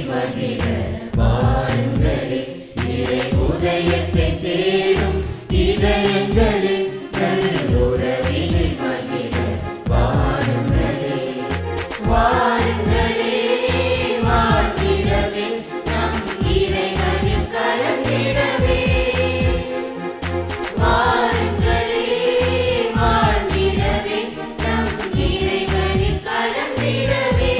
மகிழ வாருங்களே, இறை உதயத்தை தேடும் இதயங்களே, நல்லுறவினில் மகிழ வாருங்களே. வாருங்களே, வாழ்ந்திடவே நம் இறைவனில் கலந்திடவே. வாருங்களே, வாழ்ந்திடவே நம் இறைவனில் கலந்திடவே.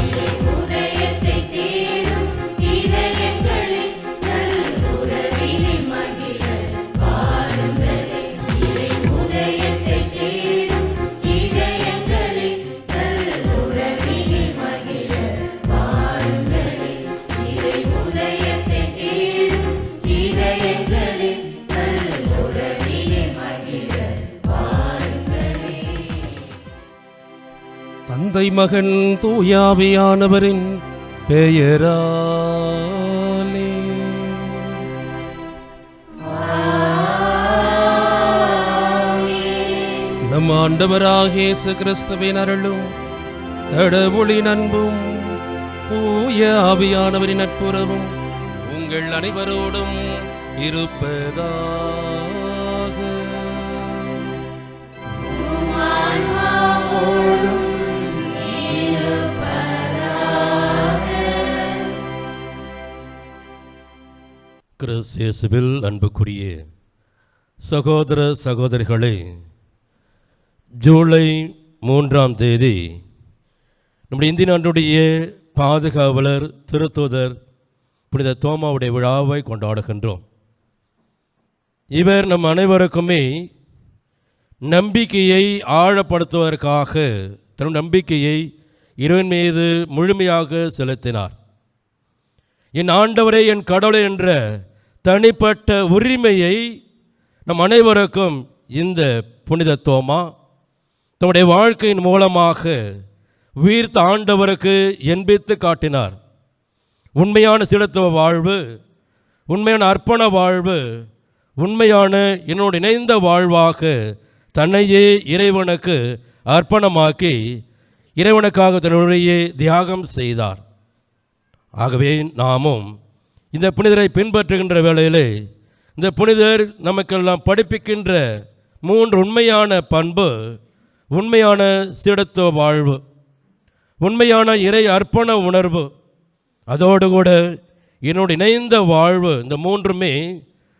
இறை உதயத்தை தேடும் இதயங்களே, நல்லுறவினில் மகிழ வாருங்களே. இறை உதயத்தை தேடும் இதயங்களே, நல்லுறவினில் மகிழ வாருங்களே. இறை உதயத்தை தேடும் இதயங்களே, நல்லுறவினில் மகிழ வாருங்களே. தந்தை மகன் தூயாவியானவரின் பெயராலே நம் ஆண்டவராகிய இயேசு கிறிஸ்துவின் அருளும் கடவுளின் அன்பும் தூய ஆவியானவரின் நட்புறவும் உங்கள் அனைவரோடும் இருப்பதாக. கிறிஸ்து இயேசுவில் அன்புக்குரிய சகோதர சகோதரிகளே, ஜூலை 3ஆம் தேதி நம்முடைய இந்திய நாட்டுடைய பாதுகாவலர் திருத்தூதர் புனித தோமாவுடைய விழாவை கொண்டாடுகின்றோம். இவர் நம் அனைவருக்குமே நம்பிக்கையை ஆழப்படுத்துவதற்காக தன்னுடைய நம்பிக்கையை இறைவன் மீது முழுமையாக செலுத்தினார். என் ஆண்டவரே என் கடவுளே என்ற தனிப்பட்ட உரிமையை நம் அனைவருக்கும் இந்த புனித தோமா தன்னுடைய வாழ்க்கையின் மூலமாக உயிர்த்த ஆண்டவருக்கு என்பித்து காட்டினார். உண்மையான சீடத்துவ வாழ்வு, உண்மையான அர்ப்பண வாழ்வு, உண்மையான என்னோடு இணைந்த வாழ்வாக தன்னையே இறைவனுக்கு அர்ப்பணமாக்கி இறைவனுக்காக தன்னுடைய தியாகம் செய்தார். ஆகவே நாமும் இந்த புனிதரை பின்பற்றுகின்ற வேளையிலே இந்த புனிதர் நமக்கெல்லாம் படிப்பிக்கின்ற 3 உண்மையான பண்பு: உண்மையான சீடத்துவ வாழ்வு, உண்மையான இறை அர்ப்பண உணர்வு, அதோடு கூட என்னோடு இணைந்த வாழ்வு. இந்த 3மே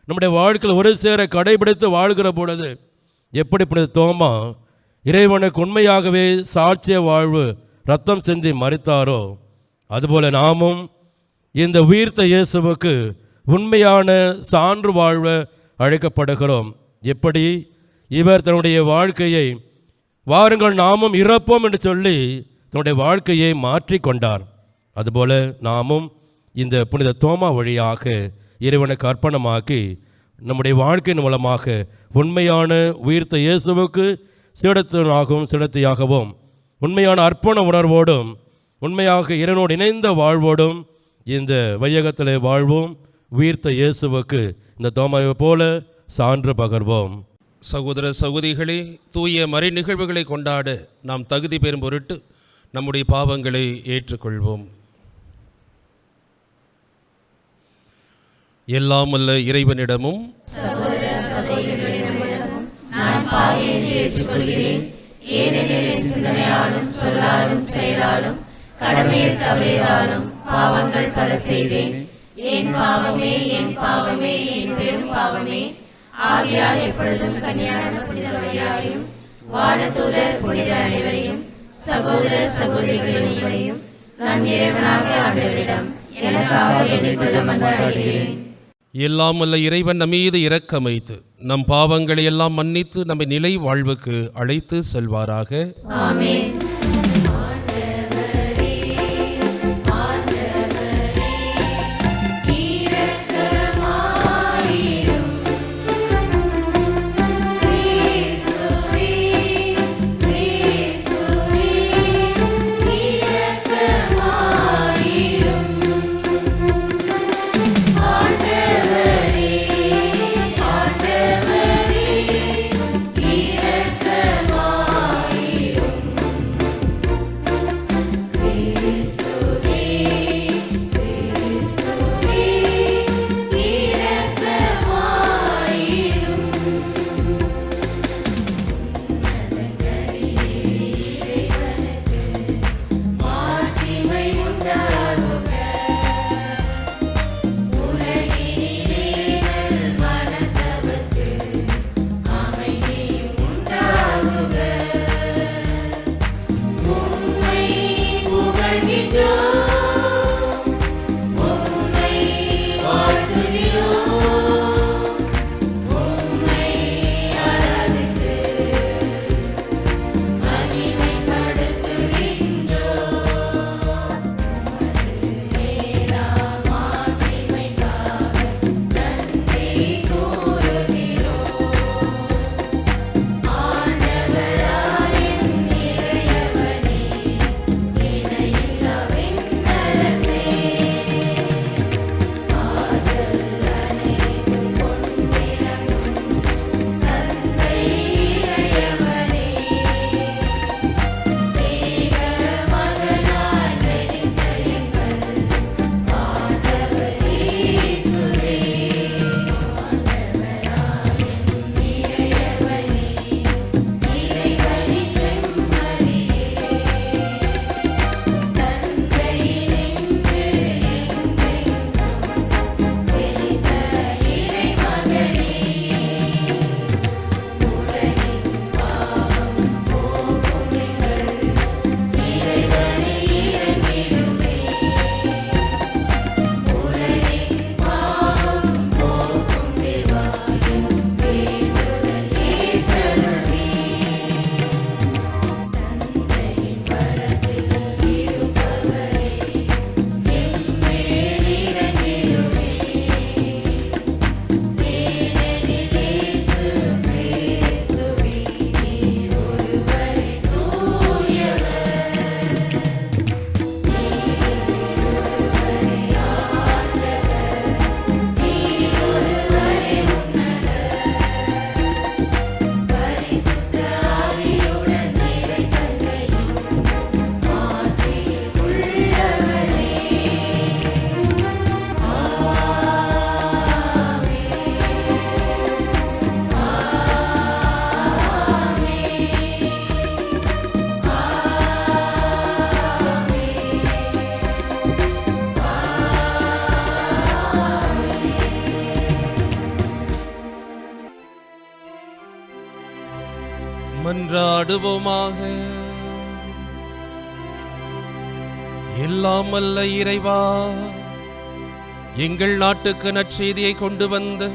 நம்முடைய வாழ்க்கையில் ஒரு சேர கடைபிடித்து வாழ்கிற பொழுது எப்படி புனித தோமா இறைவனுக்கு உண்மையாகவே சாட்சிய வாழ்வு ரத்தம் செஞ்சு மரித்தாரோ, அதுபோல நாமும் இந்த உயிர்த்த இயேசுவுக்கு உண்மையான சான்று வாழ்வ அழைக்கப்படுகிறோம். எப்படி இவர் தன்னுடைய வாழ்க்கையை வாருங்கள் நாமும் இறப்போம் என்று சொல்லி தன்னுடைய வாழ்க்கையை மாற்றிக்கொண்டார், அதுபோல நாமும் இந்த புனித தோமா வழியாக இறைவனுக்கு அர்ப்பணமாக்கி நம்முடைய வாழ்க்கையின் மூலமாக உண்மையான உயிர்த்த இயேசுவுக்கு சீடத்தினாகவும் சீடத்தையாகவும் உண்மையான அர்ப்பண உணர்வோடும் உண்மையாக இறைவனோடு இணைந்த வாழ்வோடும் இந்த வையகத்திலே வாழ்வோம். உயிர்த்த இயேசுவுக்கு இந்த தோமாவை போல சான்று பகர்வோம். சகோதர சகோதரிகளே, தூய மறை நிகழ்வுகளை கொண்டாட நாம் தகுதி பெறும் பொருட்டு நம்முடைய பாவங்களை ஏற்றுக்கொள்வோம். எல்லாம் வல்ல இறைவனிடமும் நான் பாவியை ஏற்றுக்கொள்கிறேன். ஏனெனில் என் சிந்தனையாலும் சொல்லாலும் செயலாலும் கடமையில் தவறியதாலும் பாவங்கள் பல செய்தேன். என் பாவமே என் பாவமே என் பெரும் பாவமே. ஆகையால் எப்பொழுதும் கன்னியான புனித மரியாதையும் வானதூதர் புனித அனைவரையும் சகோதர சகோதரிகளையும் நான் இறைவனாக ஆண்டவரிடம் எனக்காக வேண்டிக் கொள்ள மன்றாடுகிறேன். எல்லாம் வல்ல இறைவன் நம் மீது இரக்கம் வைத்து நம் பாவங்களை எல்லாம் மன்னித்து நம்மை நிலை வாழ்வுக்கு அழைத்து செல்வாராக. ஆமென். மன்றாடுவோமாக. எல்லாம் வல்ல இறைவா, எங்கள் நாட்டுக்கு நற்செய்தியை கொண்டு வந்த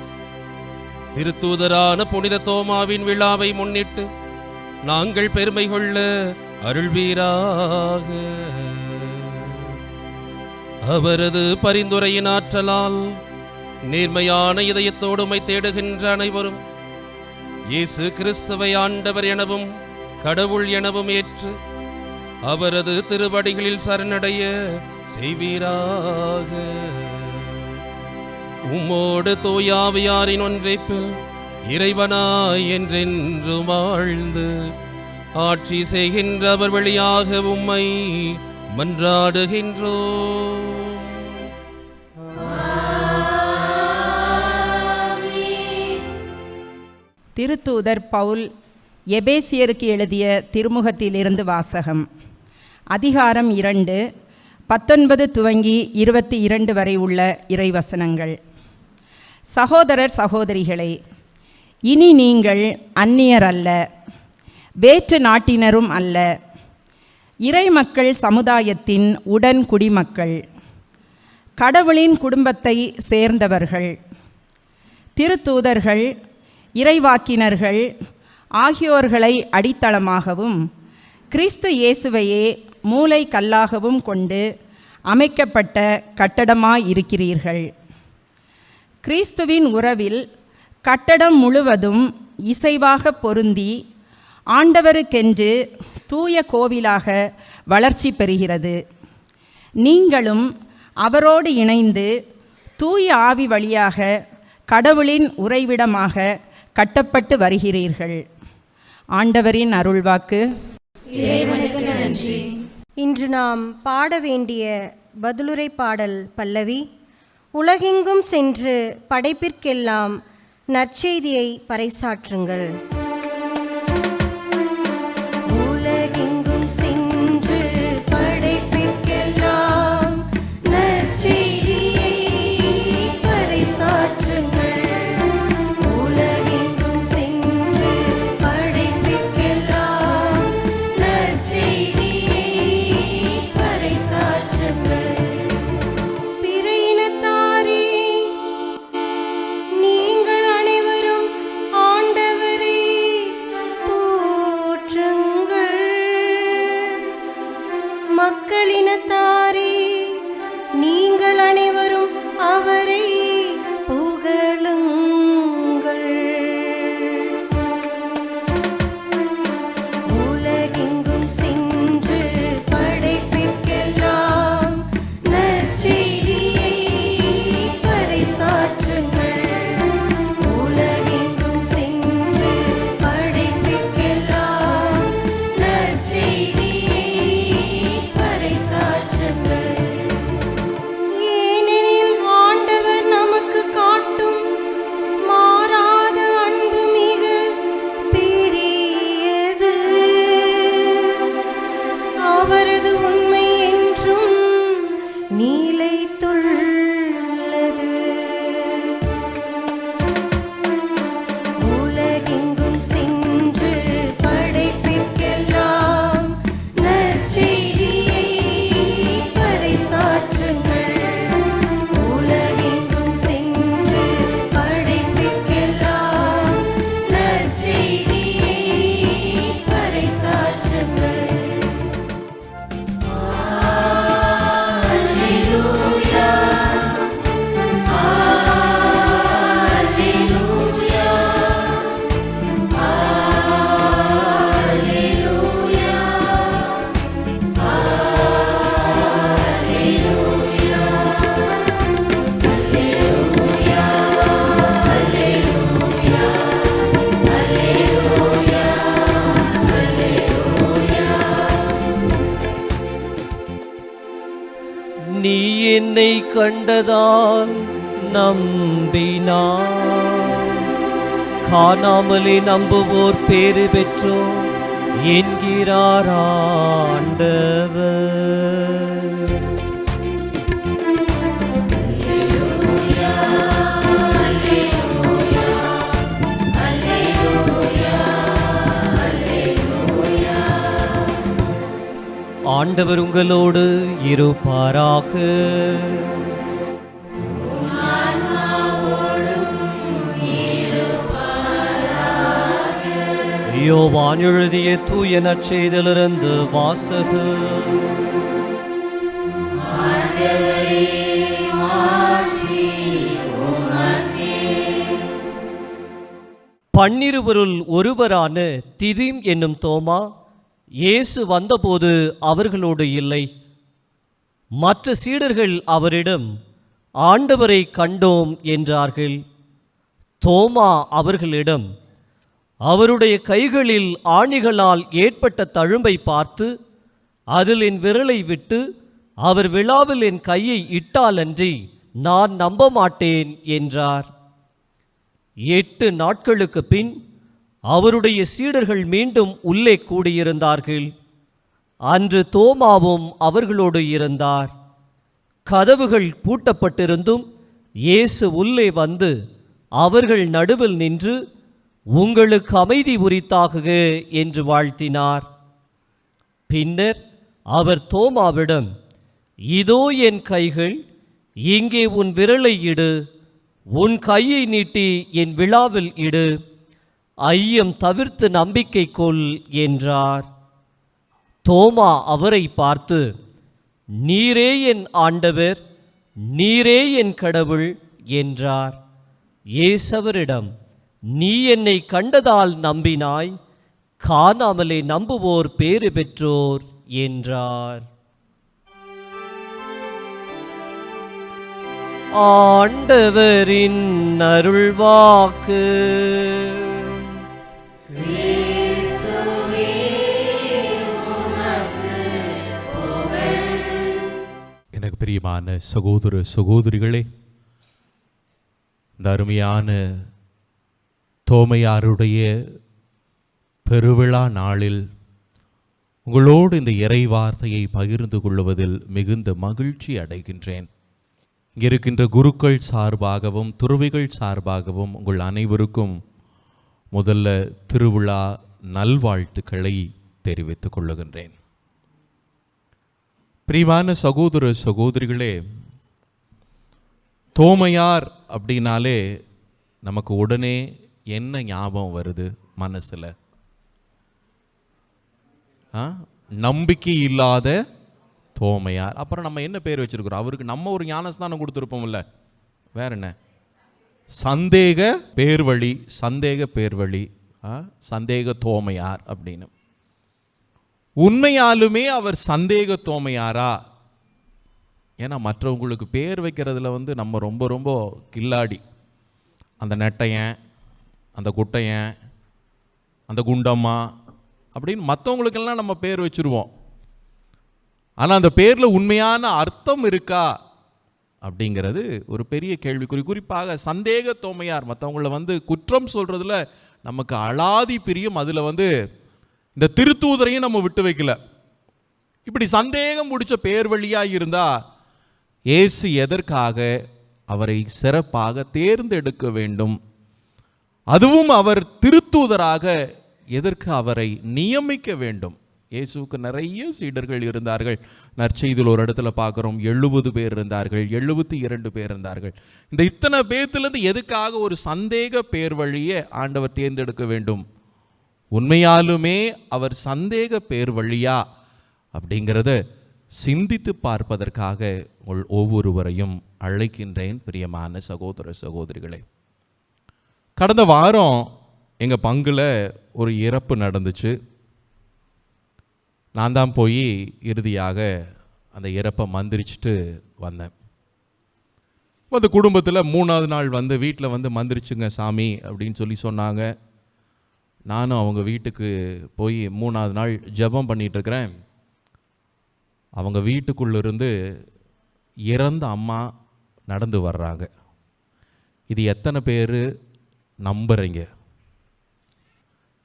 திருத்தூதரான புனித தோமாவின் விழாவை முன்னிட்டு நாங்கள் பெருமை கொள்ள அருள்வீராக. அவரது பரிந்துரையின் ஆற்றலால் நேர்மையான இதயத்தோடு உம்மை தேடுகின்ற அனைவரும் இயேசு கிறிஸ்துவை ஆண்டவர் எனவும் கடவுள் எனவும் ஏற்று அவரது திருவடிகளில் சரணடைய செய்வீராக. உம்மோடு தூயாவியாரின் ஒன்றைப்பில் இறைவனாய் என்றென்றும் வாழ்ந்து ஆட்சி செய்கின்றவர் வழியாக உம்மை மன்றாடுகின்றோம். திருத்தூதர் பவுல் எபேசியருக்கு எழுதிய திருமுகத்திலிருந்து வாசகம். அதிகாரம் 2, 19 துவங்கி 22 வரை உள்ள இறைவசனங்கள். சகோதரர் சகோதரிகளே, இனி நீங்கள் அந்நியர் அல்ல, வேற்று நாட்டினரும் அல்ல, இறைமக்கள் சமுதாயத்தின் உடன் குடிமக்கள், கடவுளின் குடும்பத்தை சேர்ந்தவர்கள், திருத்தூதர்கள், இறைவாக்கினர்கள் ஆகியோர்களை அடித்தளமாகவும் கிறிஸ்து இயேசுவையே மூலை கல்லாகவும் கொண்டு அமைக்கப்பட்ட கட்டடமாயிருக்கிறீர்கள். கிறிஸ்துவின் உறவில் கட்டடம் முழுவதும் இசைவாக பொருந்தி ஆண்டவருக்கென்று தூய கோவிலாக வளர்ச்சி பெறுகிறது. நீங்களும் அவரோடு இணைந்து தூய ஆவி வழியாக கடவுளின் உறைவிடமாக கட்டப்பட்டு வருகிறீர்கள். ஆண்டவரின் அருள்வாக்கு. இறைவனுக்கு நன்றி. இன்று நாம் பாட வேண்டிய பதிலுரை பாடல் பல்லவி, உலகெங்கும் சென்று படைப்பிற்கெல்லாம் நற்செய்தியை பறைசாற்றுங்கள். உலகெங்கும் சென்று படைப்பிற்கெல்லாம் நற்செய்தியை பறைசாற்றுங்கள். உலகெங்கும் சென்று படைப்பிற்கெல்லாம் நற்செய்தியை பறைசாற்றுங்கள். பிற இனத்தாரே, நீங்கள் அனைவரும் ஆண்டவரை போற்றுங்கள். மக்களினத்தாரே, நீங்கள் அனைவரும் அவரை புகழுங்கள். உலகெங்கும் சென்று படைப்பிற்கெல்லாம் நற்செய்தியை பறைசாற்றுங்கள். உலகெங்கும் சென்று படைப்பிற்கெல்லாம் நற்செய்தியை பறைசாற்றுங்கள். ஏனெனில் ஆண்டவர் நமக்கு காட்டும் மாறாத அன்பு மிக பெரியது. அவரது உண்மை என்றும் நிலைத்துள்ளது. உலகெங்கும் சென்று படைப்பிற்கெல்லாம் நற்செய்தியை பறைசாற்றுங்கள். உலகெங்கும் சென்று படைப்பிற்கெல்லாம் நற்செய்தியை பறைசாற்றுங்கள். நீ என்னை கண்டதால் நம்பினார். காணாமலே நம்புவோர் பேறு பெற்றோர் என்கிறார் ஆண்டவர். அல்லேலூயா, அல்லேலூயா, அல்லேலூயா. ஆண்டவர் உங்களோடு இருப்பாராக. யோவான் எழுதிய தூய நற்செய்தியிலிருந்து வாசகம். பன்னிருவருள் ஒருவரான திதிம் என்னும் தோமா இயேசு வந்தபோது அவர்களோடு இல்லை. மற்ற சீடர்கள் அவரிடம், ஆண்டவரை கண்டோம் என்றார்கள். தோமா அவர்களிடம், அவருடைய கைகளில் ஆணிகளால் ஏற்பட்ட தழும்பை பார்த்து, அதில் என் விரலை விட்டு அவர் விழாவில் என் கையை இட்டாலன்றி நான் நம்ப மாட்டேன் என்றார். 8 நாட்களுக்கு பின் அவருடைய சீடர்கள் மீண்டும் உள்ளே கூடியிருந்தார்கள். அன்று தோமாவும் அவர்களோடு இருந்தார். கதவுகள் பூட்டப்பட்டிருந்தும் இயேசு உள்ளே வந்து அவர்கள் நடுவில் நின்று, உங்களுக்கு அமைதி உரித்தாகுக என்று வாழ்த்தினார். பின்னர் அவர் தோமாவிடம், இதோ என் கைகள், இங்கே உன் விரலை இடு, உன் கையை நீட்டி என் விழாவில் இடு, ஐயம் தவிர்த்து நம்பிக்கை கொள் என்றார். தோமா அவரை பார்த்து, நீரே என் ஆண்டவர், நீரே என் கடவுள் என்றார். இயேசுவரிடம், நீ என்னை கண்டதால் நம்பினாய், காணாமலே நம்புவோர் பேறு பெற்றோர் என்றார். ஆண்டவரின் அருள்வாக்கு. எனக்கு பிரியமான சகோதர சகோதரிகளே, இந்த அருமையான தோமையாருடைய பெருவிழா நாளில் உங்களோடு இந்த இறை வார்த்தையை பகிர்ந்து கொள்வதில் மிகுந்த மகிழ்ச்சி அடைகின்றேன். இங்கே இருக்கின்ற குருக்கள் சார்பாகவும் துறவிகள் சார்பாகவும் உங்கள் அனைவருக்கும் முதல்ல திருவிழா நல்வாழ்த்துக்களை தெரிவித்துக் கொள்ளுகின்றேன். பிரியமான சகோதர சகோதரிகளே, தோமையார் அப்படின்னாலே நமக்கு உடனே என்ன ஞாபகம் வருது மனசுல? நம்பிக்கை இல்லாத தோமையார். அப்புறம் நம்ம என்ன பேர் வச்சிருக்கிறோம்? அவருக்கு நம்ம ஒரு ஞானஸ்தானம் கொடுத்துருப்போம்ல, வேற என்ன? சந்தேக பேர்வழி, சந்தேக பேர்வழி, சந்தேக தோமையார் அப்படின்னு. உண்மையாலுமே அவர் சந்தேக தோமையாரா? ஏன்னா மற்றவங்களுக்கு பேர் வைக்கிறதுல நம்ம ரொம்ப ரொம்ப கில்லாடி. அந்த நெட்டையன், அந்த குட்டையன், அந்த குண்டம்மா அப்படின்னு மற்றவங்களுக்கெல்லாம் நம்ம பேர் வச்சுருவோம். ஆனால் அந்த பேரில் உண்மையான அர்த்தம் இருக்கா அப்படிங்கிறது ஒரு பெரிய கேள்விக்குறி. குறிப்பாக சந்தேக தோமையார். மற்றவங்கள குற்றம் சொல்கிறதுல நமக்கு அலாதி பிரியம். அதில் இந்த திருத்தூதரையும் நம்ம விட்டு வைக்கல. இப்படி சந்தேகம் முடிச்ச பேர் வழியாக இருந்தால் இயேசு எதற்காக அவரை சிறப்பாக தேர்ந்தெடுக்க வேண்டும்? அதுவும் அவர் திருத்தூதராக எதற்கு அவரை நியமிக்க வேண்டும்? இயேசுவுக்கு நிறைய சீடர்கள் இருந்தார்கள். நற்செய்தியில் ஒரு இடத்துல பார்க்குறோம், 70 பேர் இருந்தார்கள், 72 பேர் இருந்தார்கள். இந்த இத்தனை பேர்த்திலிருந்து எதுக்காக ஒரு சந்தேக பேர் வழியை ஆண்டவர் தேர்ந்தெடுக்க வேண்டும்? உண்மையாலுமே அவர் சந்தேக பேர் வழியா அப்படிங்கிறத சிந்தித்து பார்ப்பதற்காக உங்கள் ஒவ்வொருவரையும் அழைக்கின்றேன். பிரியமான சகோதர சகோதரிகளே, கடந்த வாரம் எங்கள் பங்கில் ஒரு இறப்பு நடந்துச்சு. நான் தான் போய் இறுதியாக அந்த இறப்பை மந்திரிச்சிட்டு வந்தேன். அந்த குடும்பத்தில் 3ஆவது நாள் வீட்டில் மந்திரிச்சுங்க சாமி அப்படின்னு சொல்லி சொன்னாங்க. நானும் அவங்க வீட்டுக்கு போய் 3ஆவது நாள் ஜெபம் பண்ணிகிட்ருக்கிறேன். அவங்க வீட்டுக்குள்ளேருந்து இறந்த அம்மா நடந்து வர்றாங்க. இது எத்தனை பேர் நம்புறீங்க?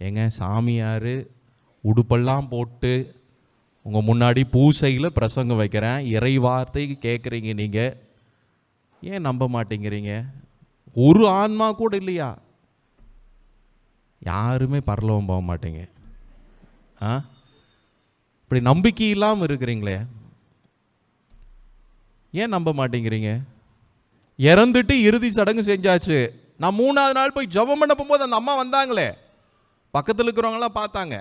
ஏங்க, சாமியார் உடுப்பெல்லாம் போட்டு உங்கள் முன்னாடி பூசையில் பிரசங்கம் வைக்கிறேன், இறை வார்த்தை கேட்குறீங்க. நீங்கள் ஏன் நம்ப மாட்டேங்கிறீங்க? ஒரு ஆன்மா கூட இல்லையா? யாருமே பரலோகம் போக மாட்டீங்க. இப்படி நம்பிக்கை இல்லாமல் இருக்கிறீங்களே, ஏன் நம்ப மாட்டேங்கிறீங்க? இறந்துட்டு இறுதி சடங்கு செஞ்சாச்சு. நான் 3ஆவது நாள் போய் ஜெபம் பண்ண போகும்போது அந்த அம்மா வந்தாங்களே, பக்கத்தில் இருக்கிறவங்களாம் பார்த்தாங்க.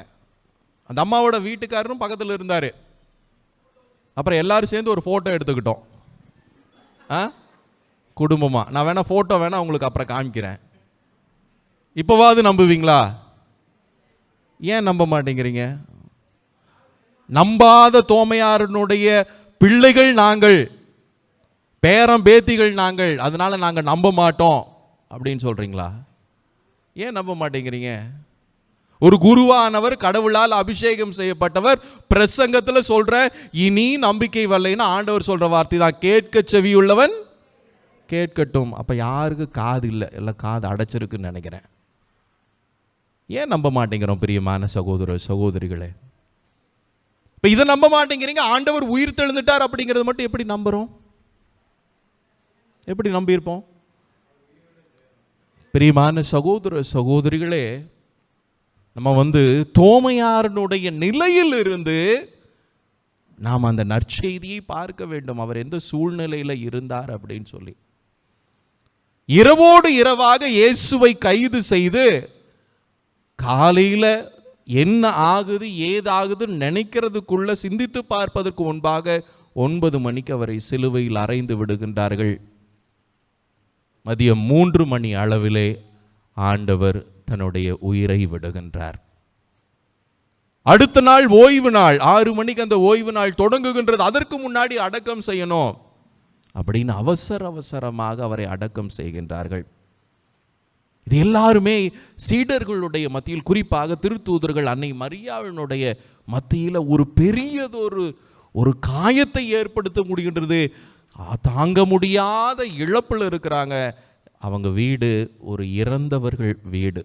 அந்த அம்மாவோட வீட்டுக்காரரும் பக்கத்தில் இருந்தார். அப்புறம் எல்லாரும் சேர்ந்து ஒரு ஃபோட்டோ எடுத்துக்கிட்டோம் குடும்பமாக. நான் வேணா ஃபோட்டோ வேணா உங்களுக்கு அப்புறம் காமிக்கிறேன். இப்போவாது நம்புவீங்களா? ஏன் நம்ப மாட்டேங்கிறீங்க? நம்பாத தோமையாரனுடைய பிள்ளைகள் நாங்கள், பேரம் பேத்திகள் நாங்கள், அதனால நாங்கள் நம்ப மாட்டோம் அப்படின்னு சொல்றீங்களா? ஏன் நம்ப மாட்டேங்கிறீங்க? ஒரு குருவானவர், கடவுளால் அபிஷேகம் செய்யப்பட்டவர், பிரசங்கத்தில் சொல்ற இனி நம்பிக்கை வரலைன்னு ஆண்டவர் சொல்ற வார்த்தை தான், கேட்க செவியுள்ளவன் கேட்கட்டும். அப்ப யாருக்கு காது இல்லை, எல்லாம் காது அடைச்சிருக்குன்னு நினைக்கிறேன். ஏன் நம்ப மாட்டேங்கிறோம் பிரியமான சகோதர சகோதரிகளே? இப்ப இதை நம்ப மாட்டேங்கிறீங்க. ஆண்டவர் உயிர் தெழுந்துட்டார் அப்படிங்கிறது மட்டும் எப்படி நம்புறோம்? எப்படி நம்பியிருப்போம்? பிரியமான சகோதர சகோதரிகளே, நம்ம தோமையாரனுடைய நிலையில் இருந்து நாம் அந்த நற்செய்தியை பார்க்க வேண்டும். அவர் எந்த சூழ்நிலையில் இருந்தார் அப்படின்னு சொல்லி. இரவோடு இரவாக இயேசுவை கைது செய்து காலையில் என்ன ஆகுது ஏதாகுதுன்னு நினைக்கிறதுக்குள்ள சிந்தித்து பார்ப்பதற்கு முன்பாக 9 மணிக்கு அவரை சிலுவையில் அறைந்து விடுகின்றார்கள். மதியம் 3 மணி அளவிலே ஆண்டவர் தன்னுடைய உயிரை விடுகின்றார். அடுத்த நாள் ஓய்வு நாள், 6 மணிக்கு அந்த ஓய்வு நாள் தொடங்குகின்றது. அதற்கு முன்னாடி அடக்கம் செய்யணும் அப்படின்னு அவசரமாக அவரை அடக்கம் செய்கின்றார்கள். இது எல்லாருமே சீடர்களுடைய மத்தியில், குறிப்பாக திருத்தூதர்கள் அன்னை மரியாவினுடைய மத்தியில் ஒரு பெரியதொரு காயத்தை ஏற்படுத்த முடிகின்றது. தாங்க முடியாத இழப்பில் இருக்கிறாங்க. அவங்க வீடு ஒரு இறந்தவர்கள் வீடு.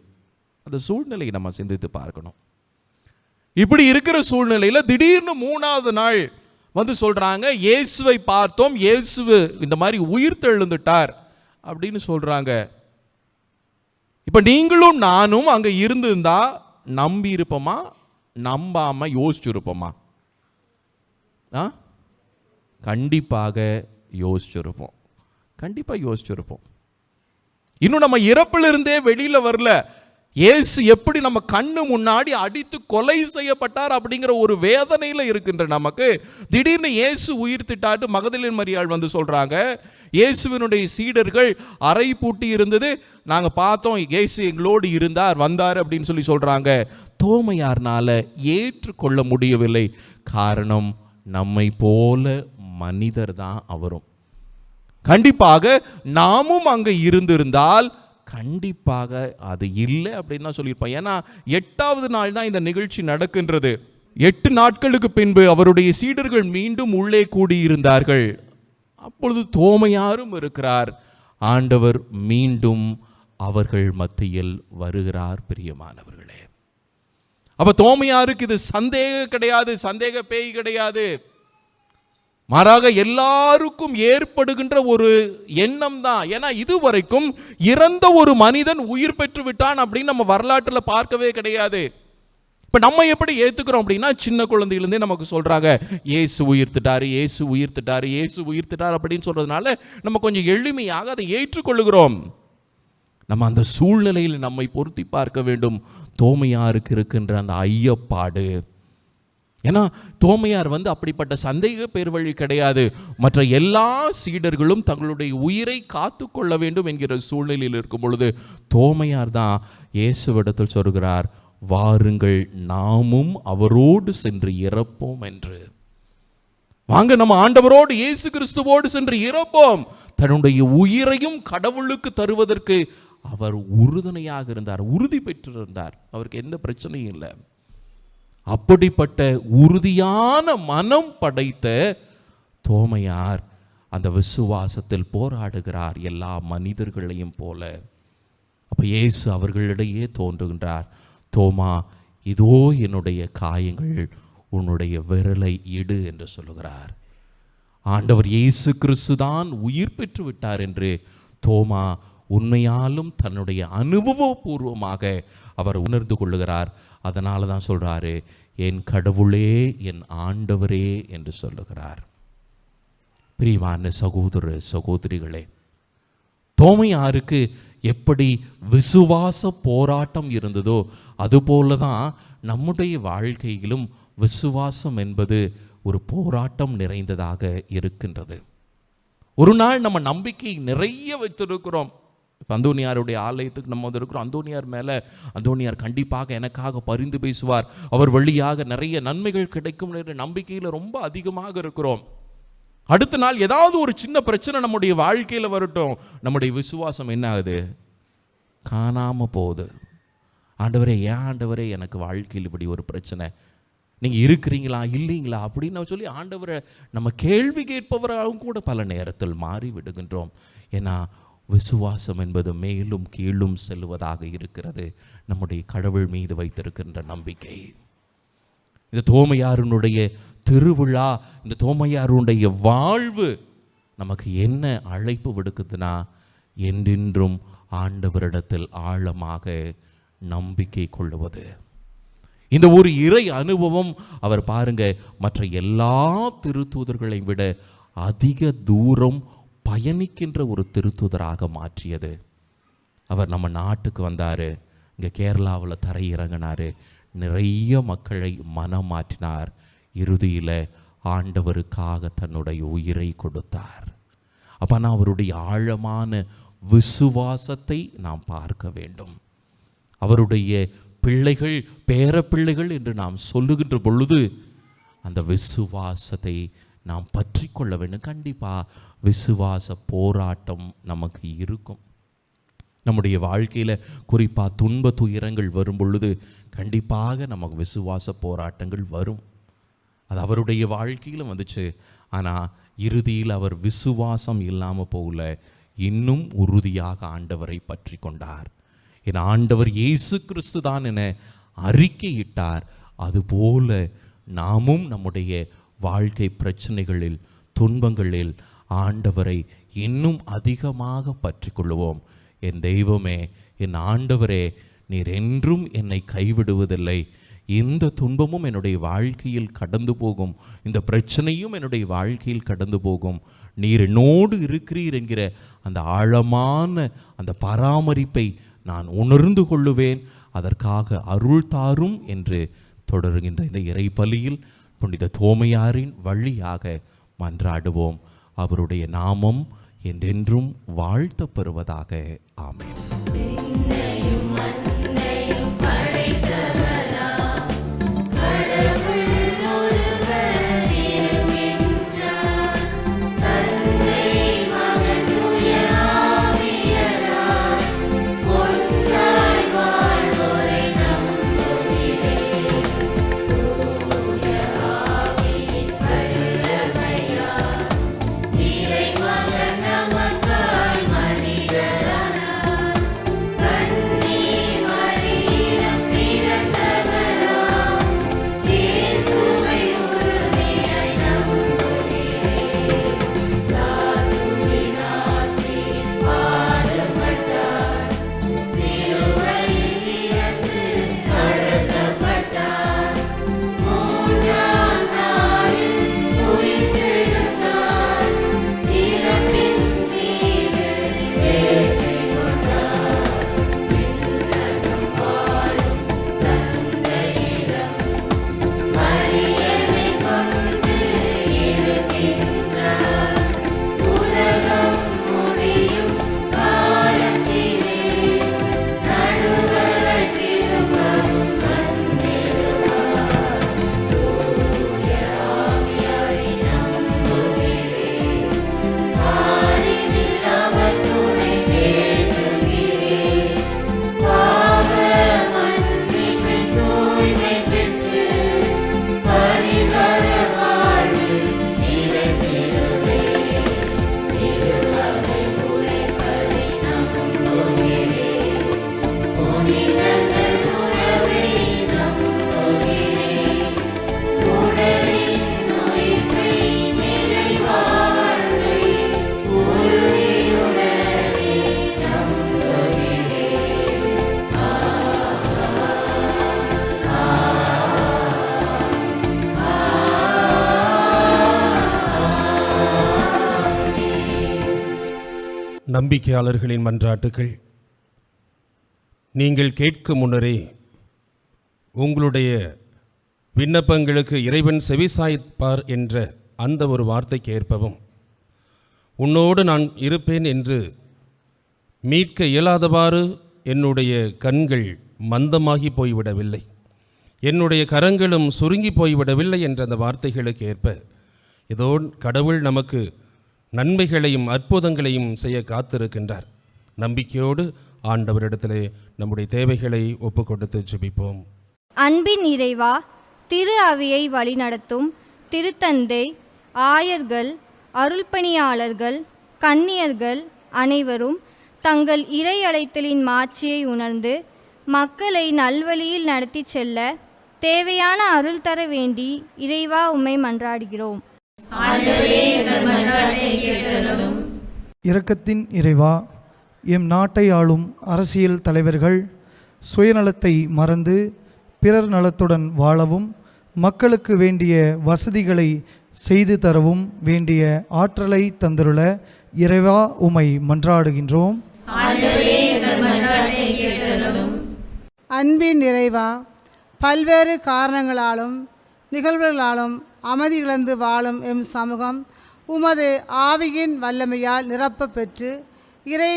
அந்த சூழ்நிலையை நம்ம சிந்தித்து பார்க்கணும். இப்படி இருக்கிற சூழ்நிலையில் திடீர்னு 3ஆவது நாள் சொல்றாங்க, இயேசுவை பார்த்தோம், இயேசு இந்த மாதிரி உயிர் தெழுந்துட்டார் அப்படின்னு சொல்றாங்க. இப்ப நீங்களும் நானும் அங்க இருந்திருந்தா நம்பி இருப்போமா, நம்பாம யோசிச்சிருப்போமா? கண்டிப்பாக யோசிச்சிருப்போம். கண்டிப்பா யோசிச்சிருப்போம். இன்னும் நம்ம இறப்பிலிருந்தே வெளியில வரல. இயேசு எப்படி நம்ம கண்ணு முன்னாடி அடித்து கொலை செய்யப்பட்டார் அப்படிங்கிற ஒரு வேதனையில் இருக்கின்ற நமக்கு திடீர்னு இயேசு உயிர்த்திட்டாட்டு மகதலேன் மரியாள் சொல்றாங்க, இயேசுவினுடைய சீடர்கள் அறை பூட்டி இருந்தது, நாங்க பார்த்தோம், இயேசு எங்களோடு இருந்தார், வந்தார் அப்படின்னு சொல்றாங்க. தோமையார்னால ஏற்றுக்கொள்ள முடியவில்லை. காரணம், நம்மை போல மனிதர் தான் அவரும். கண்டிப்பாக நாமும் அங்க இருந்திருந்தால் கண்டிப்பாக அது இல்லை அப்படின்னு தான் சொல்லியிருப்போம். ஏன்னா 8ஆவது நாள் தான் இந்த நிகழ்ச்சி நடக்கின்றது. 8 நாட்களுக்கு பின்பு அவருடைய சீடர்கள் மீண்டும் உள்ளே கூடியிருந்தார்கள். அப்பொழுது தோமையாரும் இருக்கிறார். ஆண்டவர் மீண்டும் அவர்கள் மத்தியில் வருகிறார். பிரியமானவர்களே, அப்ப தோமையாருக்கு இது சந்தேகம் கிடையாது, சந்தேக பேய் கிடையாது. மாறாக எல்லாருக்கும் ஏற்படுகின்ற ஒரு எண்ணம் தான். ஏன்னா இதுவரைக்கும் இறந்த ஒரு மனிதன் உயிர் பெற்று விட்டான் அப்படின்னு நம்ம வரலாற்றில் பார்க்கவே கிடையாது. இப்ப நம்ம எப்படி ஏத்துக்கிறோம் அப்படின்னா, சின்ன குழந்தையிலிருந்தே நமக்கு சொல்றாங்க, இயேசு உயிர்த்திட்டாரு, இயேசு உயிர்த்திட்டாரு, இயேசு உயிர்த்திட்டார் அப்படின்னு சொல்றதுனால நம்ம கொஞ்சம் எளிமையாக அதை ஏற்றுக்கொள்ளுகிறோம். நம்ம அந்த சூழ்நிலையில் நம்மை பொருத்தி பார்க்க வேண்டும். தோமையாருக்கு இருக்கின்ற அந்த ஐயப்பாடு, ஏன்னா தோமையார் அப்படிப்பட்ட சந்தேக பேர் வழி கிடையாது. மற்ற எல்லா சீடர்களும் தங்களுடைய உயிரை காத்து கொள்ள வேண்டும் என்கிற சூழ்நிலையில் இருக்கும் பொழுது தோமையார் தான் இயேசுவிடத்தில் சொல்கிறார், வாருங்கள் நாமும் அவரோடு சென்று இறப்போம் என்று. வாங்க நம்ம ஆண்டவரோடு இயேசு கிறிஸ்துவோடு சென்று இறப்போம். தன்னுடைய உயிரையும் கடவுளுக்கு தருவதற்கு அவர் உறுதுணையாக இருந்தார், உறுதி பெற்றிருந்தார். அவருக்கு எந்த பிரச்சனையும் இல்லை. அப்படிப்பட்ட உறுதியான மனம் படைத்த தோமையார் அந்த விசுவாசத்தில் போராடுகிறார், எல்லா மனிதர்களையும் போல. அப்ப இயேசு அவர்களிடையே தோன்றுகின்றார். தோமா, இதோ என்னுடைய காயங்கள், உன்னுடைய விரலை இடு என்று சொல்லுகிறார். ஆண்டவர் இயேசு கிறிஸ்து தான் உயிர் பெற்று விட்டார் என்று தோமா உண்மையாலும் தன்னுடைய அனுபவபூர்வமாக அவர் உணர்ந்து கொள்ளுகிறார். அதனால தான் சொல்றாரு, என் கடவுளே, என் ஆண்டவரே என்று சொல்லுகிறார். பிரியமான சகோதர சகோதரிகளே, தோமையாருக்கு எப்படி விசுவாச போராட்டம் இருந்ததோ அதுபோல தான் நம்முடைய வாழ்க்கையிலும் விசுவாசம் என்பது ஒரு போராட்டம் நிறைந்ததாக இருக்கின்றது. ஒரு நாள் நம்ம நம்பிக்கை நிறைய வைத்திருக்கிறோம். இப்போ அந்தோனியாருடைய ஆலயத்துக்கு நம்ம இருக்கிறோம். அந்தோனியார் கண்டிப்பாக எனக்காக பரிந்து பேசுவார், அவர் வழியாக நிறைய நன்மைகள் கிடைக்கும் என்ற நம்பிக்கையில் ரொம்ப அதிகமாக இருக்கிறோம். அடுத்த நாள் ஏதாவது ஒரு சின்ன பிரச்சனை நம்முடைய வாழ்க்கையில் வரட்டும், நம்முடைய விசுவாசம் என்ன ஆகுது? காணாம போகுது. ஆண்டவரே, ஏன் ஆண்டவரே எனக்கு வாழ்க்கையில் இப்படி ஒரு பிரச்சனை, நீங்கள் இருக்கிறீங்களா இல்லைங்களா அப்படின்னு சொல்லி ஆண்டவரை நம்ம கேள்வி கேட்பவராகவும் கூட பல நேரத்தில் மாறி விடுகின்றோம். ஏன்னா விசுவாசம் என்பது மேலும் கீழும் செல்வதாக இருக்கிறது. நம்முடைய கடவுள் மீது வைத்திருக்கின்ற நம்பிக்கை. இந்த தோமையாருடைய திருவிழா, இந்த தோமையாருடைய வாழ்வு நமக்கு என்ன அழைப்பு விடுக்குதுன்னா, என்றென்றும் ஆண்டவரிடத்தில் ஆழமாக நம்பிக்கை கொள்ளுவது. இந்த ஒரு இறை அனுபவம் அவர் பாருங்க, மற்ற எல்லா திருத்தூதர்களை விட அதிக தூரம் பயணிக்கின்ற ஒரு திருத்தூதராக மாற்றியது. அவர் நம்ம நாட்டுக்கு வந்தார், இங்கே கேரளாவில் தரையிறங்கினார், நிறைய மக்களை மனம் மாற்றினார், இறுதியில் ஆண்டவருக்காக தன்னுடைய உயிரை கொடுத்தார். அப்போ அவருடைய ஆழமான விசுவாசத்தை நாம் பார்க்க வேண்டும். அவருடைய பிள்ளைகள், பேரப்பிள்ளைகள் என்று நாம் சொல்லுகின்ற பொழுது அந்த விசுவாசத்தை நாம் பற்றி கொள்ள வேண்டும். கண்டிப்பாக விசுவாச போராட்டம் நமக்கு இருக்கும். நம்முடைய வாழ்க்கையில் குறிப்பாக துன்ப துயரங்கள் வரும் பொழுது கண்டிப்பாக நமக்கு விசுவாச போராட்டங்கள் வரும். அது அவருடைய வாழ்க்கையிலும் வந்துச்சு. ஆனால் இறுதியில் அவர் விசுவாசம் இல்லாமல் போகல, இன்னும் உறுதியாக ஆண்டவரை பற்றி கொண்டார். என் ஆண்டவர் இயேசு கிறிஸ்து தான் என அறிக்கையிட்டார். அதுபோல நாமும் நம்முடைய வாழ்க்கை பிரச்சனைகளில், துன்பங்களில் ஆண்டவரை இன்னும் அதிகமாக பற்றி கொள்ளுவோம். என் தெய்வமே, என் ஆண்டவரே, நீர் என்றும் என்னை கைவிடுவதில்லை. இந்த துன்பமும் என்னுடைய வாழ்க்கையில் கடந்து போகும், இந்த பிரச்சனையும் என்னுடைய வாழ்க்கையில் கடந்து போகும். நீர் என்னோடு இருக்கிறீர் என்கிற அந்த ஆழமான அந்த பராமரிப்பை நான் உணர்ந்து கொள்ளுவேன். அதற்காக அருள் தாரும் என்று தொடருகின்ற இந்த இறைபலியில் புனித தோமையாரின் வழியாக மன்றாடுவோம். அவருடைய நாமம் என்றென்றும் வாழ்த்தப் பெறுவதாக. ஆமென். நம்பிக்கையாளர்களின் மன்றாட்டுகள். நீங்கள் கேட்கும் முன்னரே உங்களுடைய விண்ணப்பங்களுக்கு இறைவன் செவிசாய்ப்பார் என்ற அந்த ஒரு வார்த்தைக்கு ஏற்பவும், உன்னோடு நான் இருப்பேன் என்று மீட்க இயலாதவாறு என்னுடைய கண்கள் மந்தமாகி போய்விடவில்லை, என்னுடைய கரங்களும் சுருங்கி போய்விடவில்லை என்ற அந்த வார்த்தைகளுக்கு ஏற்ப இதோ கடவுள் நமக்கு நன்மைகளையும் அற்புதங்களையும் செய்ய காத்திருக்கின்றார். நம்பிக்கையோடு ஆண்டவரிடத்திலே நம்முடைய தேவைகளை ஒப்பு கொடுத்து ஜெபிப்போம். அன்பின் இறைவா, திரு அவையை வழிநடத்தும் திருத்தந்தை, ஆயர்கள், அருள்பணியாளர்கள், கன்னியர்கள் அனைவரும் தங்கள் இறை அழைத்தலின் மாட்சியை உணர்ந்து மக்களை நல்வழியில் நடத்தி செல்ல தேவையான அருள் தர வேண்டி இறைவா உம்மை மன்றாடுகிறோம். இரக்கத்தின் இறைவா, எம் நாட்டை ஆளும் அரசியல் தலைவர்கள் சுயநலத்தை மறந்து பிறர் நலத்துடன் வாழவும், மக்களுக்கு வேண்டிய வசதிகளை செய்து தரவும் வேண்டிய ஆற்றலை தந்துள்ள இறைவா உம்மை மன்றாடுகின்றோம். அன்பின் இறைவா, பல்வேறு காரணங்களாலும் நிகழ்வுகளாலும் அமைதி இழந்து வாழும் எம் சமூகம் உமது ஆவியின் வல்லமையால் நிரப்ப பெற்று இறை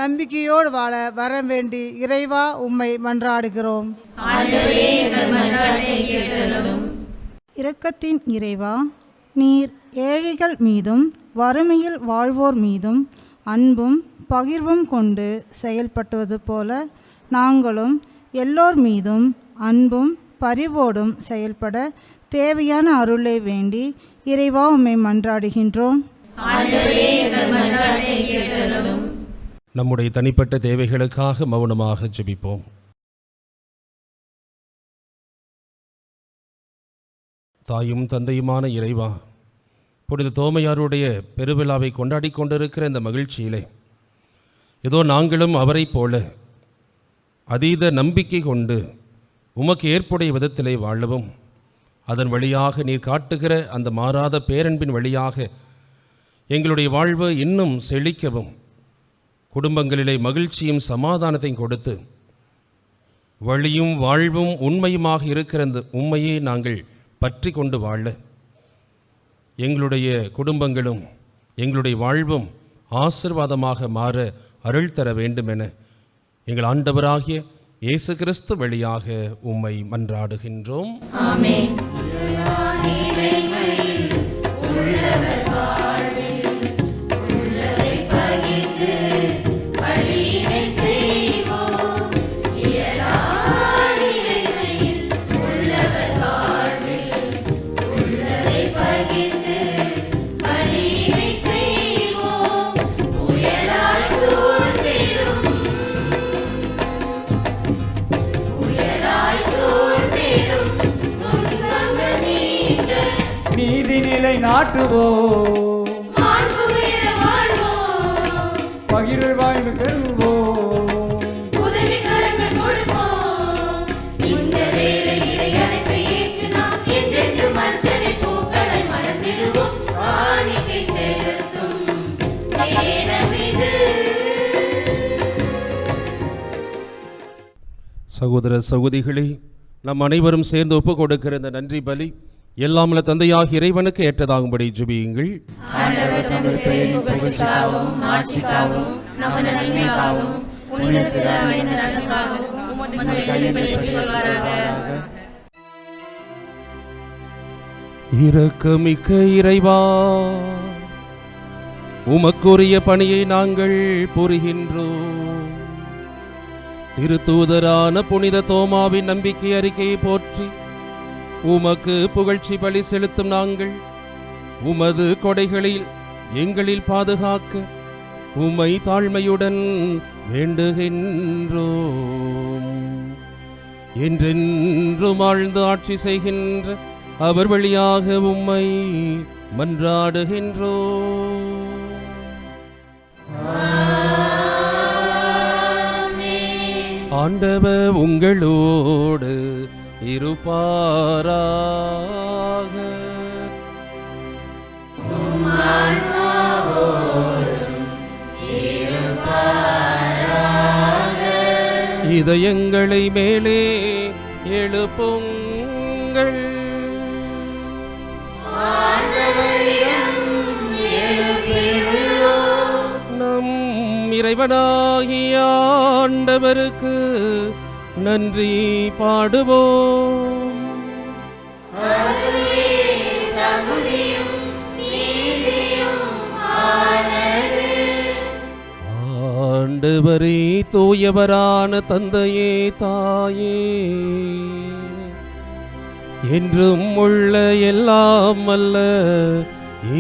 நம்பிக்கையோடு வாழ வர வேண்டி இறைவா உம்மை மன்றாடுகிறோம். இரக்கத்தின் இறைவா, நீர் ஏழைகள் மீதும் வறுமையில் வாழ்வோர் மீதும் அன்பும் பகிர்வும் கொண்டு செயல்பட்டுவது போல நாங்களும் எல்லோர் மீதும் அன்பும் பரிவோடும் செயல்பட தேவையான அருளை வேண்டி இறைவா உம்மை மன்றாடுகின்றோம். நம்முடைய தனிப்பட்ட தேவைகளுக்காக மௌனமாக ஜெபிப்போம். தாயும் தந்தையுமான இறைவா, புனித தோமையாருடைய பெருவிழாவை கொண்டாடி கொண்டிருக்கிற இந்த மகிழ்ச்சியிலே ஏதோ நாங்களும் அவரைப் போல அதீத நம்பிக்கை கொண்டு உமக்கு ஏற்புடைய விதத்திலே வாழவும், அதன் வழியாக நீர் காட்டுகிற அந்த மாறாத பேரன்பின் வழியாக எங்களுடைய வாழ்வு இன்னும் செழிக்கவும், குடும்பங்களிலே மகிழ்ச்சியும் சமாதானத்தையும் கொடுத்து வழியும் வாழ்வும் உண்மையுமாக இருக்கிற அந்த உண்மையை நாங்கள் பற்றி கொண்டு வாழ எங்களுடைய குடும்பங்களும் எங்களுடைய வாழ்வும் ஆசீர்வாதமாக மாற அருள் தர வேண்டும் என எங்கள் ஆண்டவராகிய இயேசு கிறிஸ்து வழியாக உம்மை மன்றாடுகின்றோம். ஆமென். நீதிநிலை நாட்டுவோம், பகிர்வு வாழ்வு பெறுவோம், உதவி கரங்கள் கொடுப்போம். இந்த வேளை இறை அழைப்பை ஏற்று நாம் என்றென்றும் அர்ச்சனை பூக்களை மறந்திடுவோம். காணிக்கை செலுத்தும் நேரம் இது. சகோதர சகோதரிகளே, நம் அனைவரும் சேர்ந்து ஒப்பு கொடுக்கிற இந்த நன்றி பலி எல்லாமல்ல தந்தையாகிய இறைவனுக்கு ஏற்றதாகும்படி ஜெபியுங்கள். ஆண்டவர் தமது பெயரின் புகழ்ச்சிக்காகவும் மாட்சிக்காகவும் நமது நன்மைக்காகவும் புனித திரு அவையின் நலனுக்காகவும் உமது கையில் ஏற்றுக்கொள்வாராக. இரக்கமிக்க இறைவா, உமக்குரிய பணியை நாங்கள் புரிகின்றோம். திருத்தூதரான புனித தோமாவின் நம்பிக்கை அறிக்கையை போற்றி உமக்கு புகழ்ச்சி பலி செலுத்தும் நாங்கள் உமது கொடைகளில் எங்களில் பாதுகாக்க உம்மை தாழ்மையுடன் வேண்டுகின்றோம். என்றென்றும் ஆழ்ந்து ஆட்சி செய்கின்ற அவர் வழியாக உம்மை மன்றாடுகின்றோம். ஆண்டவர் உங்களோடு இருப்பாராக. இதயங்களை மேலே எழுப்புங்கள். நம் இறைவனாகிய ஆண்டவருக்கு நன்றி பாடுவோம். ஆண்டவரே, தூயவரான தந்தையே, தாயே, என்றும் உள்ள எல்லாம் அல்ல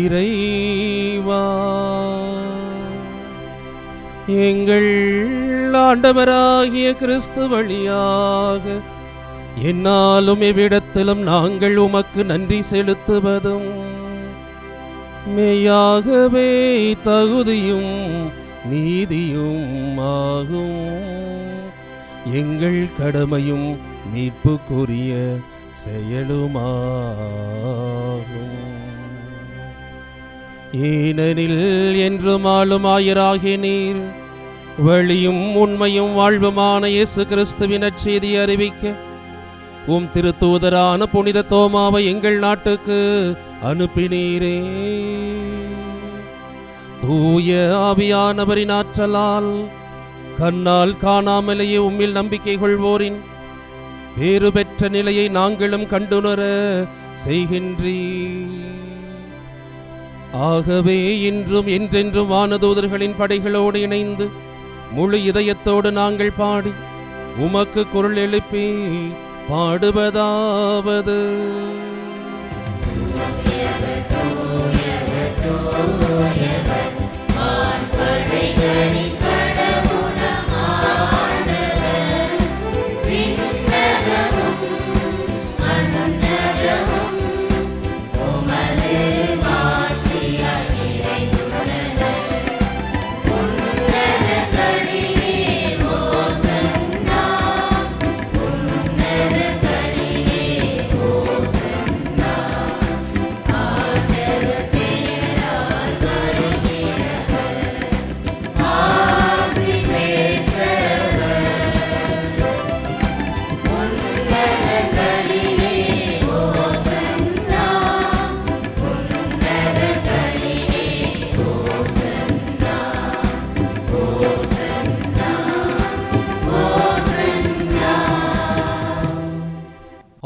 இறைவா, எங்கள் ஆண்டவராகிய கிறிஸ்து வழியாக என்னாலும் எவ்விடத்திலும் நாங்கள் உமக்கு நன்றி செலுத்துவதும் மெய்யாகவே தகுதியும் நீதியும் ஆகும். எங்கள் கடமையும் மீட்புக்குரிய செயலுமாகும். ஏனெனில் என்றும் ஆளும் ஆயராகிய நீர் வழியும் உண்மையும் வாழ்வுமான இயேசு கிறிஸ்துவின் நற்செய்தி அறிவிக்க உம் திருத்தூதரான புனித தோமாவை எங்கள் நாட்டுக்கு அனுப்பினீரே. தூய ஆவியானவரின் ஆற்றலால் கண்ணால் காணாமலேயே உம்மில் நம்பிக்கை கொள்வோரின் வேறு பெற்ற நிலையை நாங்களும் கண்டுணர செய்கின்றீர். ஆகவே இன்றும் என்றென்றும் வானதூதர்களின் படைகளோடு இணைந்து முழு இதயத்தோடு நாங்கள் பாடி உமக்கு குரல் எழுப்பி பாடுவதாவது: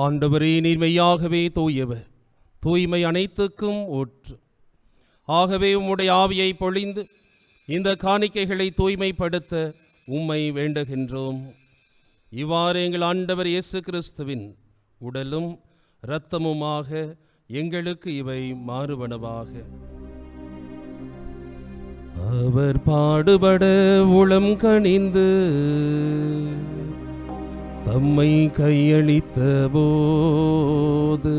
ஆண்டவரே, நீர் மெய்யாகவே தூயவர், தூய்மை அனைத்துக்கும் ஊற்று. ஆகவே உம்முடைய ஆவியை பொழிந்து இந்த காணிக்கைகளை தூய்மைப்படுத்த உம்மை வேண்டுகின்றோம். இவ்வாறு எங்கள் ஆண்டவர் இயேசு கிறிஸ்துவின் உடலும் இரத்தமுமாக எங்களுக்கு இவை மாறுவனவாக. அவர் பாடுபட உளம் கனிந்து தம்மை கையளித்த போது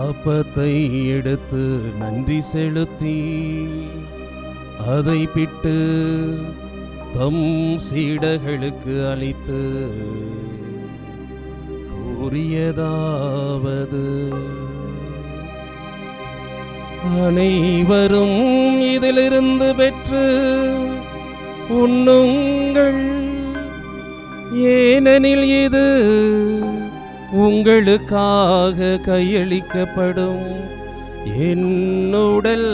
அப்பத்தை எடுத்து நன்றி செலுத்தி அதை பிட்டு தம் சீடர்களுக்கு அளித்து கூறியதாவது: அனைவரும் இதிலிருந்து பெற்று உண்ணுங்கள், ஏனெனில் இது உங்களுக்காக கையளிக்கப்படும் என் உடல்.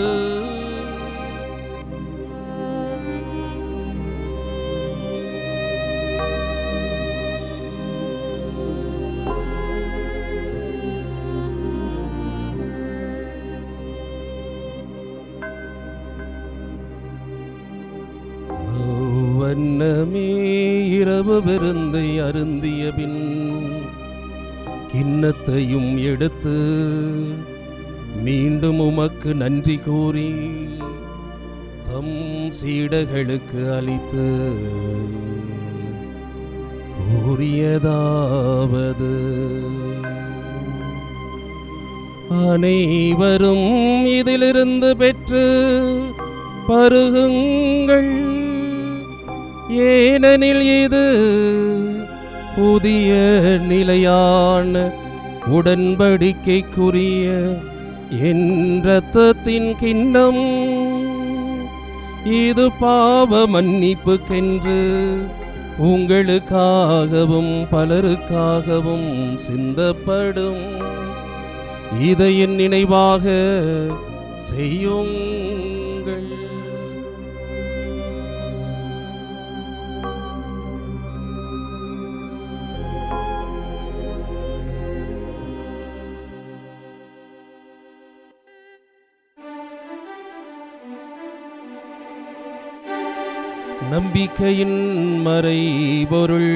வண்ணமே இரவு விருந்தை அருந்திய பின் கிண்ணத்தையும் எடுத்து மீண்டும் உமக்கு நன்றி கூறி தம் சீடர்களுக்கு அளித்து கூறியதாவது: அனைவரும் இதிலிருந்து பெற்று பருகுங்கள், ஏனெனில் இது புதிய நிலையான உடன்படிக்கைக்குரிய என் இரத்தத்தின் கிண்ணம். இது பாவ மன்னிப்புக்கென்று உங்களுக்காகவும் பலருக்காகவும் சிந்தப்படும். இதை என் நினைவாக செய்யுங்கள். நம்பிக்கையின் மறைபொருள்.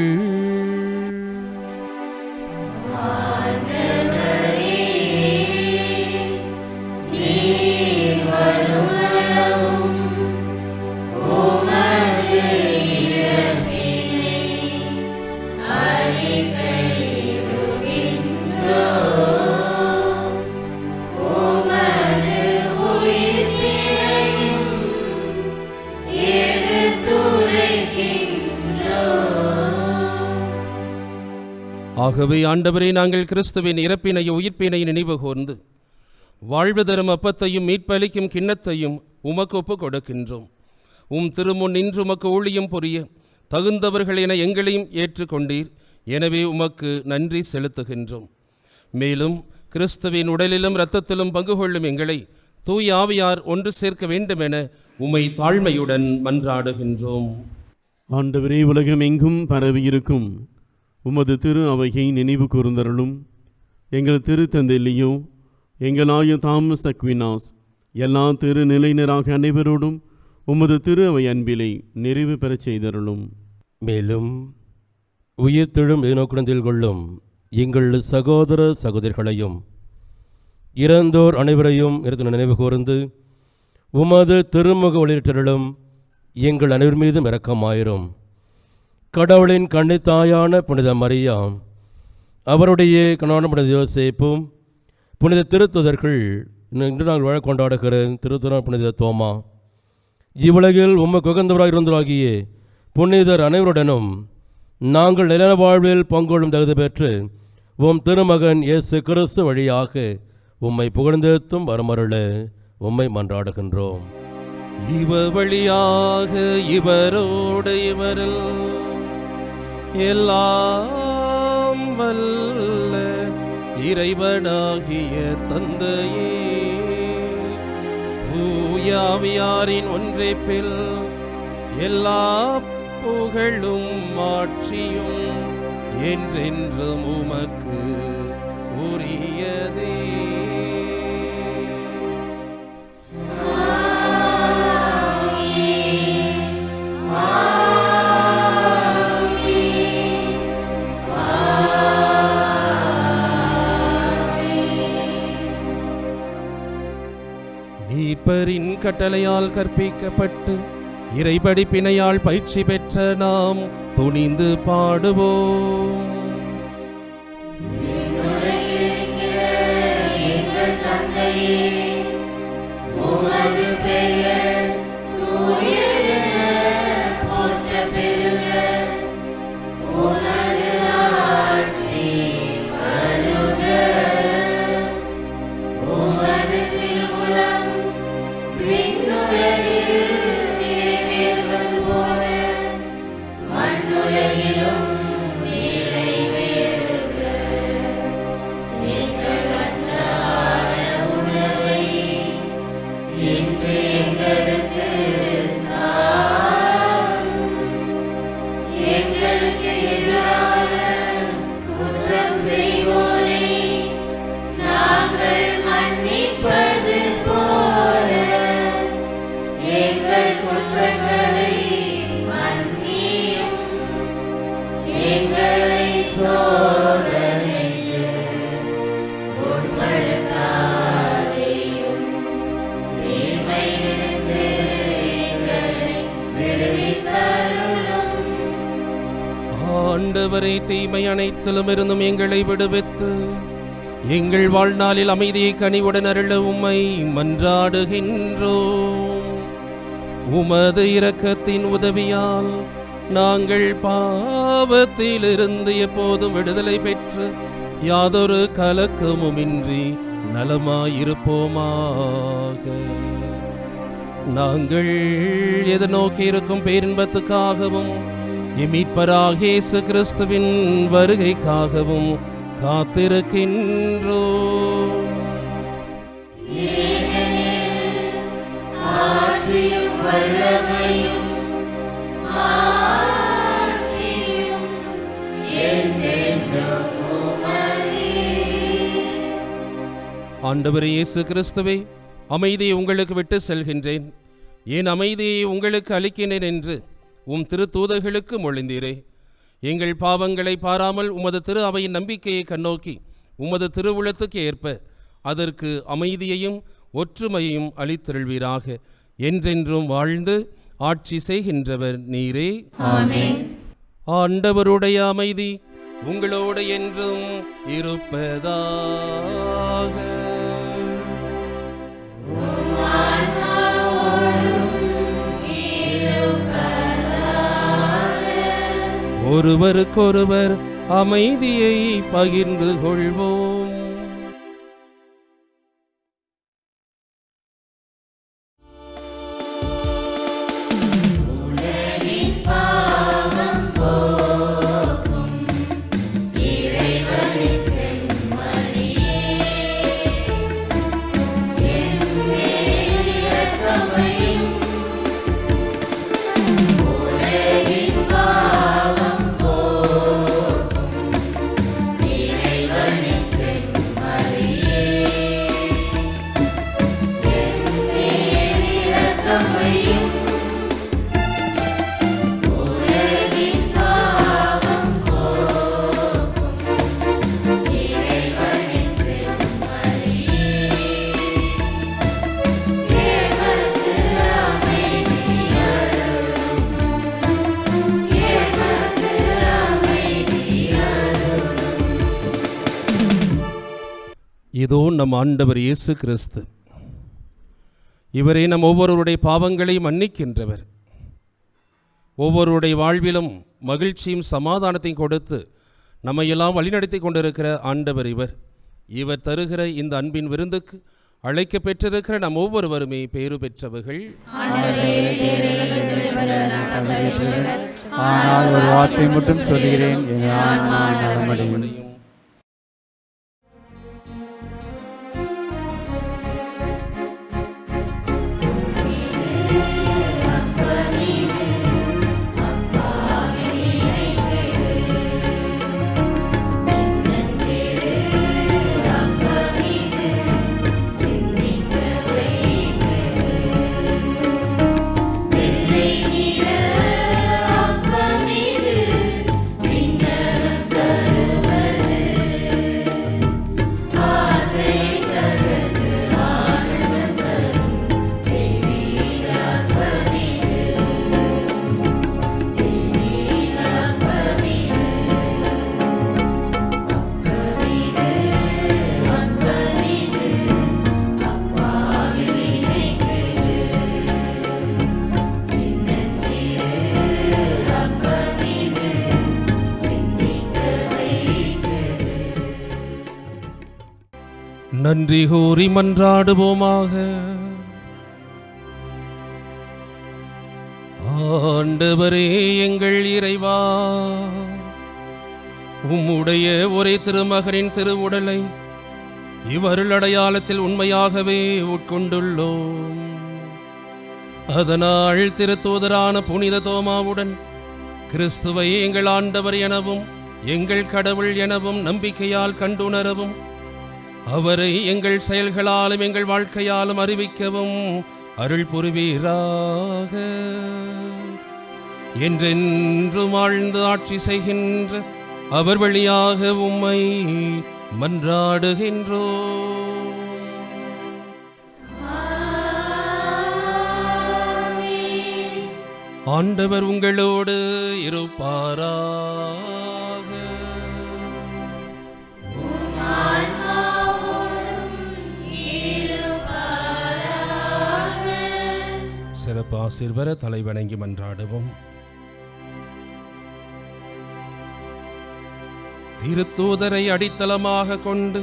ஆகவே ஆண்டவரே, நாங்கள் கிறிஸ்துவின் இறப்பினையும் உயிர்ப்பினையும் நினைவு கூர்ந்து வாழ்வு தரும் அப்பத்தையும் மீட்பளிக்கும் கிண்ணத்தையும் உமக்கு ஒப்புக் கொடுக்கின்றோம். திருமுன் நின்று உமக்கு ஊழியம் புரிய தகுந்தவர்கள் என எங்களையும் ஏற்றுக்கொண்டீர். எனவே உமக்கு நன்றி செலுத்துகின்றோம். மேலும் கிறிஸ்துவின் உடலிலும் இரத்தத்திலும் பங்கு கொள்ளும் எங்களை தூய் ஆவியார் ஒன்று சேர்க்க வேண்டும் என உம்மை தாழ்மையுடன் மன்றாடுகின்றோம். ஆண்டவரே, உலகம் எங்கும் பரவியிருக்கும் உமது திரு அவையை நினைவு கூர்ந்தருளும். எங்கள் திருத்தந்தை லியோ, எங்களாய தாமஸ் அக்வினாஸ், எல்லா திரு நிலையினராக அனைவரோடும் உமது திரு அவை அன்பிலை நிறைவு பெறச் செய்தருளும். மேலும் உயிர்த்தெழும் எதிர்நோக்குடன் கொள்ளும் எங்கள் சகோதர சகோதரிகளையும் இறந்தோர் அனைவரையும் நினைவு கூர்ந்து உமது திருமுக ஒளிரலும் எங்கள் அனைவர் மீதும் இரக்கமாயிரும். கடவுளின் கன்னித்தாயான புனித மரியாம், அவருடைய கணவன் புனித யோசேப்பும், புனித திருத்துதர்கள், இன்று நாங்கள் வாழ கொண்டாடுகிற திருத்துதர் புனித தோமா, இவ்வுலகில் உமக்கு உகந்தவராக இருந்தவராகிய புனிதர் அனைவருடனும் நாங்கள் நில வாழ்வில் பங்கொள்ளும் தகுதி பெற்று திருமகன் இயேசு கிறிஸ்து வழியாக உம்மை புகழ்ந்தேத்தும் வரமருள உம்மை மன்றாடுகின்றோம். இவர் வழியாக இவரோடு இவரில் எல்லாம் வல்ல இறைவனாகிய தந்தையே, தூயாவியாரின் ஒன்றைப்பில் எல்லா புகழும் ஆட்சியும் என்றென்றும் உமக்கு உரியதே. மீட்பரின் கட்டளையால் கற்பிக்கப்பட்டு இறைபடிப்பினையால் பயிற்சி பெற்ற நாம் துணிந்து பாடுவோம். ஆண்டவரே, தீமை அனைத்திலும் இருந்தும் எங்களை விடுவித்து எங்கள் வாழ்நாளில் அமைதியை கனிவுடன் அருள உம்மை மன்றாடுகின்றோம். உமது இரக்கத்தின் உதவியால் நாங்கள் பாவத்திலிருந்து எப்போதும் விடுதலை பெற்று யாதொரு கலக்கமுமின்றி நலமாயிருப்போமாக. நாங்கள் எதிர்நோக்கி இருக்கும் பேரின்பத்துக்காகவும் மீட்பராகிய இயேசு கிறிஸ்துவின் வருகைக்காகவும் காத்திருக்கின்றோம். ஆட்சியும் வல்லமையும் மாட்சியும் என்றென்றும் உமதே. ஆண்டவரே இயேசு கிறிஸ்துவே, அமைதியை உங்களுக்கு விட்டு செல்கின்றேன், என் அமைதியை உங்களுக்கு அளிக்கின்றேன் என்று உம் திருத்தூதர்களுக்கு மொழிந்தீரே. எங்கள் பாவங்களை பாராமல் உமது திரு அவையின் நம்பிக்கையை கண்ணோக்கி உமது திருவுளத்துக்கு ஏற்ப அதற்கு அமைதியையும் ஒற்றுமையையும் அளித்தருள்வீராக. என்றென்றும் வாழ்ந்து ஆட்சி செய்கின்றவர் நீரே. ஆமென். ஆண்டவருடைய அமைதி உங்களோடு என்றும் இருப்பதாக. ஒருவருக்கொருவர் அமைதியை பகிர்ந்து கொள்வோம். இதோ நம் ஆண்டவர் இயேசு கிறிஸ்து, இவரே நம் ஒவ்வொருவருடைய பாவங்களை மன்னிக்கின்றவர். ஒவ்வொருவருடைய வாழ்விலும் மகிழ்ச்சியும் சமாதானத்தையும் கொடுத்து நம்மையெல்லாம் வழிநடத்தி கொண்டிருக்கிற ஆண்டவர் இவர். இவர் தருகிற இந்த அன்பின் விருந்துக்கு அழைக்க பெற்றிருக்கிற நம் ஒவ்வொருவருமே பேறு பெற்றவர்கள். ஆனால் ஒரு வார்த்தை மட்டும் சொல்கிறேன், என் ஆன்மா நலமடையும். நன்றி கூறி மன்றாடுவோமாக. ஆண்டவரே எங்கள் இறைவா, உம்முடைய ஒரே திருமகனின் திருவுடலை இவ்வருள் அடையாளத்தில் உண்மையாகவே உட்கொண்டுள்ளோம். அதனால் திருத்தூதரான புனித தோமாவுடன் கிறிஸ்துவை எங்கள் ஆண்டவர் எனவும் எங்கள் கடவுள் எனவும் நம்பிக்கையால் கண்டுணரவும், அவரை எங்கள் செயல்களாலும் எங்கள் வாழ்க்கையாலும் அறிவிக்கவும் அருள் புரிவீராக. என்றென்றும் வாழ்ந்து ஆட்சி செய்கின்ற அவர் வழியாக உம்மை மன்றாடுகின்றோம். ஆண்டவர் உங்களோடு இருப்பாராக. சிறப்பு ஆசீர்வர தலைவணங்கி மன்றாடுவோம். திருத்தூதரை அடித்தளமாக கொண்டு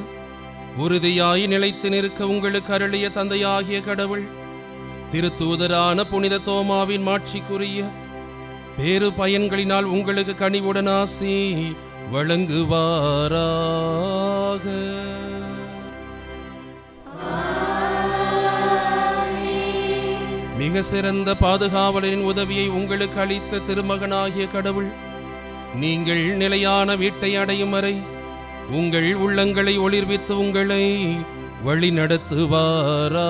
உறுதியாய் நிலைத்து நிற்க உங்களுக்கு அருளிய தந்தையாகிய கடவுள் திருத்தூதரான புனித தோமாவின் மாட்சிக்குரிய பேறு பயன்களினால் உங்களுக்கு கனிவுடன் ஆசி வழங்குவாராக. மிக சிறந்த பாதுகாவலரின் உதவியை உங்களுக்கு அளித்த திருமகனாகிய கடவுள் நீங்கள் நிலையான வீட்டை அடையும் வரை உங்கள் உள்ளங்களை ஒளிர்வித்து உங்களை வழி நடத்துவாராக.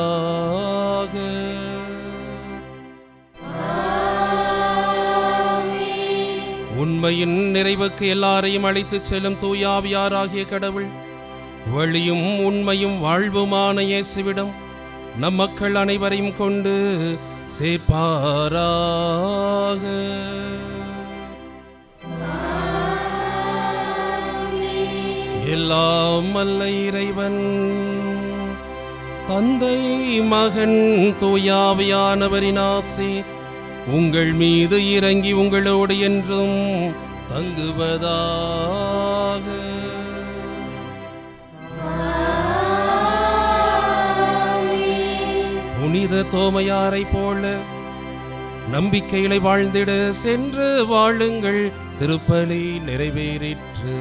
உண்மையின் நிறைவுக்கு எல்லாரையும் அழைத்துச் செல்லும் தூயாவியாராகிய கடவுள் வழியும் உண்மையும் வாழ்வுமான இயேசுவிடம் நம் மக்கள் அனைவரையும் கொண்டு சேர்ப்பாராக. எல்லாம் வல்ல இறைவன் தந்தை மகன் தூயாவியானவரின் ஆசி உங்கள் மீது இறங்கி உங்களோடு என்றும் தங்குவதாக. புனித தோமையாரை போல நம்பிக்கைகளை வாழ்ந்திட சென்று வாழுங்கள். திருப்பலி நிறைவேறிற்று.